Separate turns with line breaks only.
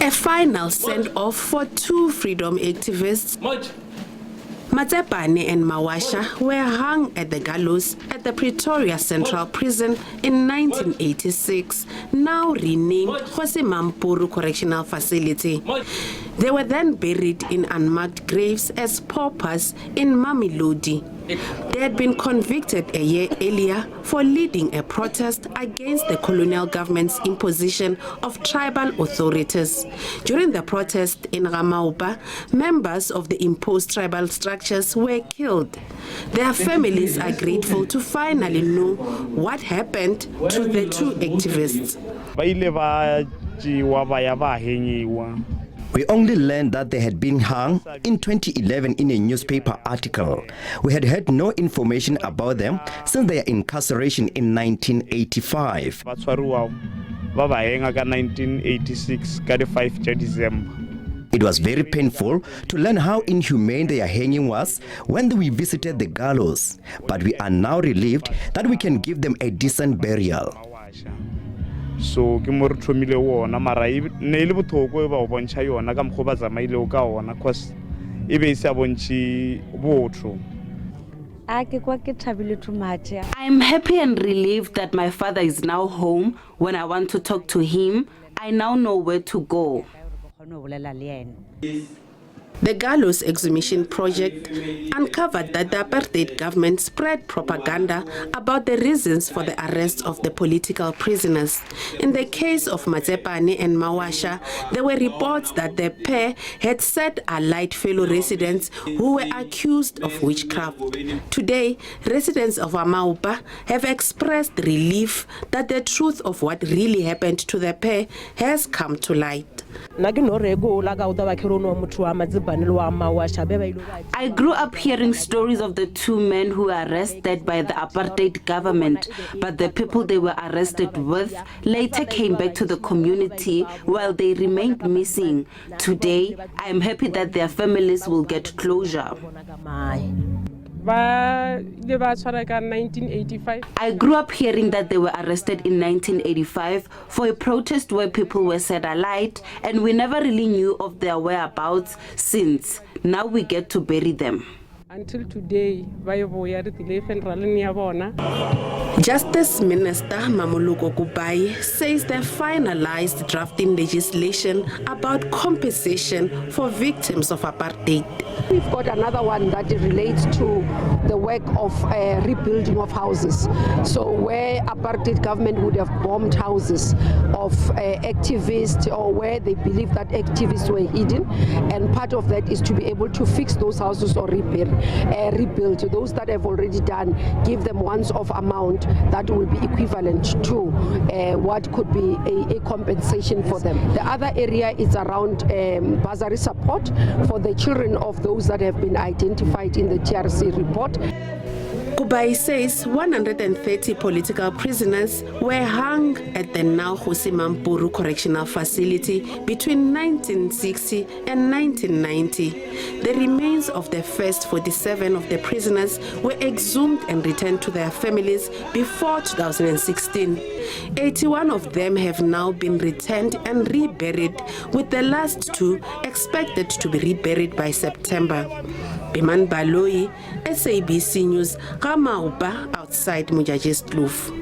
A final send-off for two freedom activists, Matsepane and Mawasha, were hung at the gallows at the Pretoria Central Prison in 1986, now renamed Ga-Maupa Correctional Facility. They were then buried in unmarked graves as paupers in Mamelodi. They had been convicted a year earlier for leading a protest against the colonial government's imposition of tribal authorities. During the protest in Ga-Maupa, members of the imposed tribal structures were killed. Their families are grateful to finally know what happened to the two activists.
We only learned that they had been hung in 2011 in a newspaper article. We had heard no information about them since their incarceration in 1985. It was very painful to learn how inhumane their hanging was when we visited the gallows, but we are now relieved that we can give them a decent burial.
So ke mo re thomile wona mara ne ile bothoko ba o bontsha yona ka mkhoba tsamaile o ka ona cause e be se a bontshi botho.
I
am happy and relieved that my father is now home. When I want to talk to him, I now know where to go. The Gallows Exhumation Project uncovered that the apartheid government spread propaganda about the reasons for the arrest of the political prisoners. In the case of Matsepane and Mawasha, there were reports that the pair had set alight fellow residents who were accused of witchcraft. Today, residents of Ga-Maupa have expressed relief that the truth of what really happened to the pair has come to light.
I
grew up hearing stories of the two men who were arrested by the apartheid government, but the people they were arrested with later came back to the community while they remained missing. Today, I am happy that their families will get closure. I grew up hearing that they were arrested in 1985 for a protest where people were set alight, and we never really knew of their whereabouts since. Now we get to bury them.
Until today,
Justice Minister Mamuluko Kubai says they finalized drafting legislation about compensation for victims of apartheid.
We've got another one that relates to the work of rebuilding of houses. So where apartheid government would have bombed houses of activists, or where they believe that activists were hidden, and part of that is to be able to fix those houses or rebuild those that have already done, give them once-off amount that will be equivalent to what could be a compensation for them. The other area is around bursary support for the children of those that have been identified in the TRC report.
Kubai says 130 political prisoners were hung at the now Ga-Maupa Correctional Facility between 1960 and 1990. The remains of the first 47 of the prisoners were exhumed and returned to their families before 2016. 81 of them have now been returned and reburied, with the last two expected to be reburied by September. Biman Baloi, SABC News, Ga-Maupa, outside Modjadjiskloof.